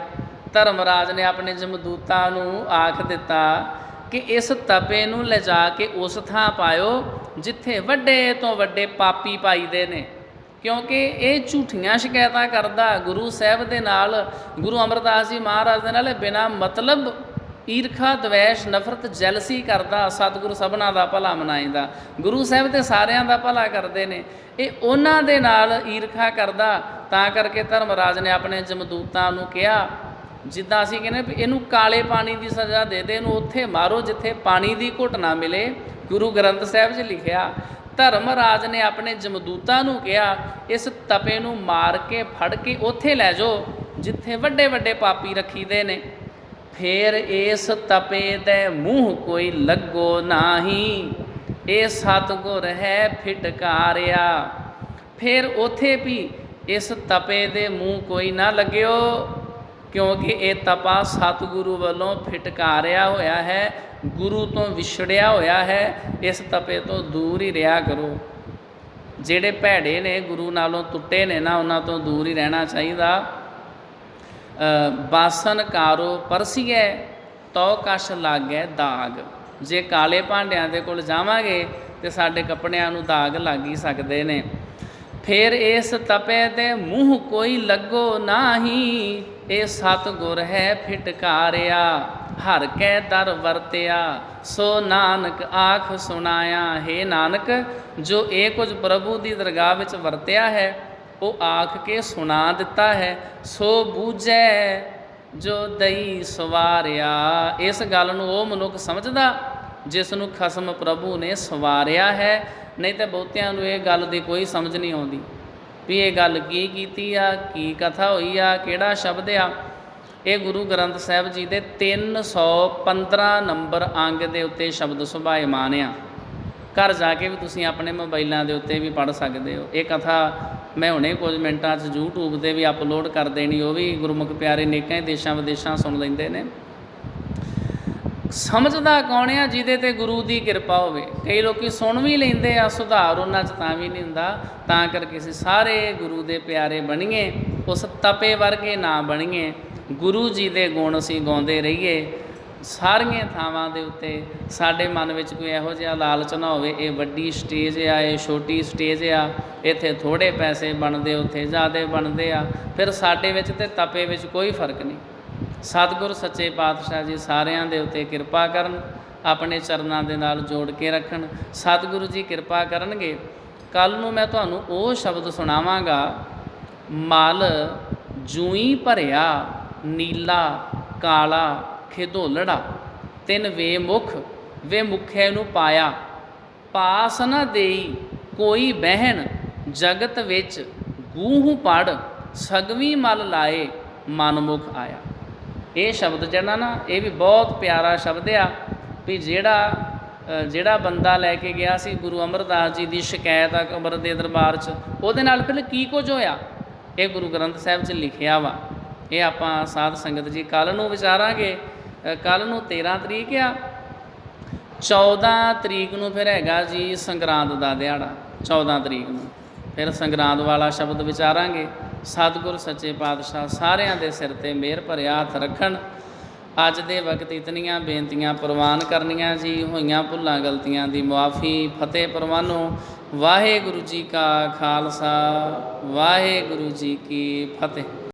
S1: ਧਰਮਰਾਜ ਨੇ ਆਪਣੇ ਜਮਦੂਤਾਂ ਨੂੰ ਆਖ ਦਿੱਤਾ ਕਿ ਇਸ ਤਪੇ ਨੂੰ ਲਿਜਾ ਕੇ ਉਸ ਥਾਂ ਪਾਇਓ ਜਿੱਥੇ ਵੱਡੇ ਤੋਂ ਵੱਡੇ ਪਾਪੀ ਪਾਈਦੇ ਨੇ, ਕਿਉਂਕਿ ਇਹ ਝੂਠੀਆਂ ਸ਼ਿਕਾਇਤਾਂ ਕਰਦਾ ਗੁਰੂ ਸਾਹਿਬ ਦੇ ਨਾਲ, ਗੁਰੂ ਅਮਰਦਾਸ ਜੀ ਮਹਾਰਾਜ ਦੇ ਨਾਲ ਬਿਨਾਂ ਮਤਲਬ ਈਰਖਾ ਦਵੈਸ਼ ਨਫ਼ਰਤ ਜੈਲਸੀ ਕਰਦਾ। ਸਤਿਗੁਰੂ ਸਭਨਾਂ ਦਾ ਭਲਾ ਮਨਾਈਦਾ, ਗੁਰੂ ਸਾਹਿਬ ਤੇ ਸਾਰਿਆਂ ਦਾ ਭਲਾ ਕਰਦੇ ਨੇ, ਇਹ ਉਹਨਾਂ ਦੇ ਨਾਲ ਈਰਖਾ ਕਰਦਾ। ਤਾਂ ਕਰਕੇ ਧਰਮਰਾਜ ਨੇ ਆਪਣੇ ਜਮਦੂਤਾਂ ਨੂੰ ਕਿਹਾ, ਜਿੱਦਾਂ ਅਸੀਂ ਕਹਿੰਦੇ ਵੀ ਇਹਨੂੰ ਕਾਲੇ ਪਾਣੀ ਦੀ ਸਜ਼ਾ ਦੇ ਦੇ, ਇਹਨੂੰ ਉੱਥੇ ਮਾਰੋ ਜਿੱਥੇ ਪਾਣੀ ਦੀ ਘੁੱਟ ਨਾ ਮਿਲੇ। ਗੁਰੂ ਗ੍ਰੰਥ ਸਾਹਿਬ 'ਚ ਲਿਖਿਆ। ਧਰਮਰਾਜ ਨੇ ਆਪਣੇ ਜਮਦੂਤਾਂ ਨੂੰ ਕਿਹਾ, ਇਸ ਤਪੇ ਨੂੰ ਮਾਰ ਕੇ ਫੜ ਕੇ ਉੱਥੇ ਲੈ ਜਾਓ ਜਿੱਥੇ ਵੱਡੇ ਵੱਡੇ ਪਾਪੀ ਰੱਖੀਦੇ ਨੇ। ਫਿਰ ਇਸ ਤਪੇ ਦੇ ਮੂੰਹ ਕੋਈ ਲੱਗੋ ਨਾਹੀ, ਇਹ ਸਤਿਗੁਰ ਹੈ ਫਿਟਕਾਰਿਆ। ਫਿਰ ਉੱਥੇ ਵੀ ਇਸ ਤਪੇ ਦੇ ਮੂੰਹ ਕੋਈ ਨਾ ਲੱਗਿਓ, ਕਿਉਂਕਿ ਇਹ ਤਪਾ ਸਤਿਗੁਰੂ ਵੱਲੋਂ ਫਿਟਕਾਰਿਆ ਹੋਇਆ ਹੈ, ਗੁਰੂ ਤੋਂ ਵਿਛੜਿਆ ਹੋਇਆ ਹੈ। ਇਸ ਤਪੇ ਤੋਂ ਦੂਰ ਹੀ ਰਿਹਾ ਕਰੋ। ਜਿਹੜੇ ਭੈੜੇ ਨੇ, ਗੁਰੂ ਨਾਲੋਂ ਟੁੱਟੇ ਨੇ ਨਾ, ਉਹਨਾਂ ਤੋਂ ਦੂਰ ਹੀ ਰਹਿਣਾ ਚਾਹੀਦਾ। ਬਾਸਨ ਕਾਰੋ ਪਰਸੀਐ ਤੋ ਕਛ ਲਾਗੈ ਦਾਗ। ਜੇ ਕਾਲੇ ਭਾਂਡਿਆਂ ਦੇ ਕੋਲ ਜਾਵਾਂਗੇ ਤਾਂ ਸਾਡੇ ਕੱਪੜਿਆਂ ਨੂੰ ਦਾਗ ਲੱਗ ਹੀ ਸਕਦੇ ਨੇ। ਫਿਰ ਇਸ ਤਪੇ ਦੇ ਮੂੰਹ ਕੋਈ ਲੱਗੋ ਨਾਹੀ, ਇਹ ਸਤਿਗੁਰ ਹੈ ਫਿਟਕਾਰਿਆ। ਹਰ ਕੈ ਦਰ ਵਰਤਿਆ ਸੋ ਨਾਨਕ ਆਖ ਸੁਣਾਇਆ। ਹੇ ਨਾਨਕ, ਜੋ ਇਹ ਕੁਝ ਪ੍ਰਭੂ ਦੀ ਦਰਗਾਹ ਵਿੱਚ ਵਰਤਿਆ ਹੈ ਉਹ ਆਖ ਕੇ ਸੁਣਾ ਦਿੱਤਾ ਹੈ। ਸੋ ਬੂਝੈ ਜੋ ਦਈ ਸਵਾਰਿਆ। ਇਸ ਗੱਲ ਨੂੰ ਉਹ ਮਨੁੱਖ ਸਮਝਦਾ ਜਿਸ ਨੂੰ ਖਸਮ ਪ੍ਰਭੂ ਨੇ ਸਵਾਰਿਆ ਹੈ। ਨਹੀਂ ਤਾਂ ਬਹੁਤਿਆਂ ਨੂੰ ਇਹ ਗੱਲ ਦੀ ਕੋਈ ਸਮਝ ਨਹੀਂ ਆਉਂਦੀ ਵੀ ਇਹ ਗੱਲ ਕੀ ਕੀਤੀ ਆ, ਕੀ ਕਥਾ ਹੋਈ ਆ, ਕਿਹੜਾ ਸ਼ਬਦ ਆ। ਇਹ ਗੁਰੂ ਗ੍ਰੰਥ ਸਾਹਿਬ ਜੀ ਦੇ 315 ਨੰਬਰ ਅੰਗ ਦੇ ਉੱਤੇ ਸ਼ਬਦ ਸੁਭਾਇਮਾਨ ਆ। ਘਰ ਜਾ ਕੇ ਵੀ ਤੁਸੀਂ ਆਪਣੇ ਮੋਬਾਈਲਾਂ ਦੇ ਉੱਤੇ ਵੀ ਪੜ੍ਹ ਸਕਦੇ ਹੋ। ਇਹ ਕਥਾ ਮੈਂ ਹੁਣੇ ਕੁਝ ਮਿੰਟਾਂ 'ਚ YouTube 'ਤੇ ਵੀ ਅਪਲੋਡ ਕਰ ਦੇਣੀ, ਉਹ ਵੀ ਗੁਰਮੁਖ ਪਿਆਰੇ ਨੇਕਾਂ ਹੀ ਦੇਸ਼ਾਂ ਵਿਦੇਸ਼ਾਂ ਸੁਣ ਲੈਂਦੇ ਨੇ। ਸਮਝਦਾ ਕੌਣ ਆ? ਜਿਹਦੇ 'ਤੇ ਗੁਰੂ ਦੀ ਕਿਰਪਾ ਹੋਵੇ। ਕਈ ਲੋਕ ਸੁਣ ਵੀ ਲੈਂਦੇ ਆ, ਸੁਧਾਰ ਉਹਨਾਂ 'ਚ ਤਾਂ ਵੀ ਨਹੀਂ ਹੁੰਦਾ। ਤਾਂ ਕਰਕੇ ਅਸੀਂ ਸਾਰੇ ਗੁਰੂ ਦੇ ਪਿਆਰੇ ਬਣੀਏ, ਉਸ ਤਪੇ ਵਰਗੇ ਨਾ ਬਣੀਏ। ਗੁਰੂ ਜੀ ਦੇ ਗੁਣ ਅਸੀਂ ਗਾਉਂਦੇ ਰਹੀਏ। ਸਾਰੀਆਂ ਥਾਵਾਂ ਦੇ ਉੱਤੇ ਸਾਡੇ ਮਨ ਵਿੱਚ ਕੋਈ ਇਹੋ ਜਿਹਾ ਲਾਲਚ ਨਾ ਹੋਵੇ ਇਹ ਵੱਡੀ ਸਟੇਜ ਆ, ਇਹ ਛੋਟੀ ਸਟੇਜ ਆ, ਇੱਥੇ ਥੋੜ੍ਹੇ ਪੈਸੇ ਬਣਦੇ ਉੱਥੇ ਜ਼ਿਆਦਾ ਬਣਦੇ ਆ। ਫਿਰ ਸਾਡੇ ਵਿੱਚ ਅਤੇ ਤਪੇ ਵਿੱਚ ਕੋਈ ਫਰਕ ਨਹੀਂ। ਸਤਿਗੁਰ ਸੱਚੇ ਪਾਤਸ਼ਾਹ ਜੀ ਸਾਰਿਆਂ ਦੇ ਉੱਤੇ ਕਿਰਪਾ ਕਰਨ, ਆਪਣੇ ਚਰਨਾਂ ਦੇ ਨਾਲ ਜੋੜ ਕੇ ਰੱਖਣ। ਸਤਿਗੁਰੂ ਜੀ ਕਿਰਪਾ ਕਰਨਗੇ। ਕੱਲ੍ਹ ਨੂੰ ਮੈਂ ਤੁਹਾਨੂੰ ਉਹ ਸ਼ਬਦ ਸੁਣਾਵਾਂਗਾ, ਮਲ ਜੂਈ ਭਰਿਆ ਨੀਲਾ ਕਾਲਾ ਖਿਦੋਲੜਾ, ਤਿੰਨ ਵੇ ਮੁਖੇ ਨੂੰ ਪਾਇਆ। ਪਾਸ ਨਾ ਦੇਈ ਕੋਈ ਬਹਿਣ ਜਗਤ ਵਿੱਚ, ਗੂਹ ਪੜ ਸਗਵੀ ਮਲ ਲਾਏ ਮਨਮੁਖ ਆਇਆ। ਇਹ ਸ਼ਬਦ ਜਿਹੜਾ ਨਾ, ਇਹ ਵੀ ਬਹੁਤ ਪਿਆਰਾ ਸ਼ਬਦ ਆ ਵੀ ਜਿਹੜਾ ਬੰਦਾ ਲੈ ਕੇ ਗਿਆ ਸੀ ਗੁਰੂ ਅਮਰਦਾਸ ਜੀ ਦੀ ਸ਼ਿਕਾਇਤ ਅਕਬਰ ਦੇ ਦਰਬਾਰ 'ਚ, ਉਹਦੇ ਨਾਲ ਫਿਰ ਕੀ ਕੁਝ ਹੋਇਆ, ਇਹ ਗੁਰੂ ਗ੍ਰੰਥ ਸਾਹਿਬ 'ਚ ਲਿਖਿਆ ਵਾ। ਇਹ ਆਪਾਂ ਸਾਧ ਸੰਗਤ ਜੀ ਕੱਲ੍ਹ ਨੂੰ ਵਿਚਾਰਾਂਗੇ। ਕੱਲ੍ਹ ਨੂੰ 13 ਤਰੀਕ ਆ, 14 ਤਰੀਕ ਨੂੰ ਫਿਰ ਹੈਗਾ ਜੀ ਸੰਗਰਾਂਦ ਦਾ ਦਿਹਾੜਾ। 14 ਤਰੀਕ ਨੂੰ ਫਿਰ ਸੰਗਰਾਂਦ ਵਾਲਾ ਸ਼ਬਦ ਵਿਚਾਰਾਂਗੇ। ਸਤਿਗੁਰ ਸੱਚੇ ਪਾਤਸ਼ਾਹ ਸਾਰਿਆਂ ਦੇ ਸਿਰ 'ਤੇ ਮਿਹਰ ਭਰਿਆ ਹੱਥ ਰੱਖਣ। ਅੱਜ ਦੇ ਵਕਤ ਇਤਨੀਆਂ ਬੇਨਤੀਆਂ ਪ੍ਰਵਾਨ ਕਰਨੀਆਂ ਜੀ। ਹੋਈਆਂ ਭੁੱਲਾਂ ਗਲਤੀਆਂ ਦੀ ਮੁਆਫੀ। ਫਤਿਹ ਪ੍ਰਵਾਨੋ। ਵਾਹਿਗੁਰੂ ਜੀ ਕਾ ਖਾਲਸਾ, ਵਾਹਿਗੁਰੂ ਜੀ ਕੀ ਫਤਿਹ।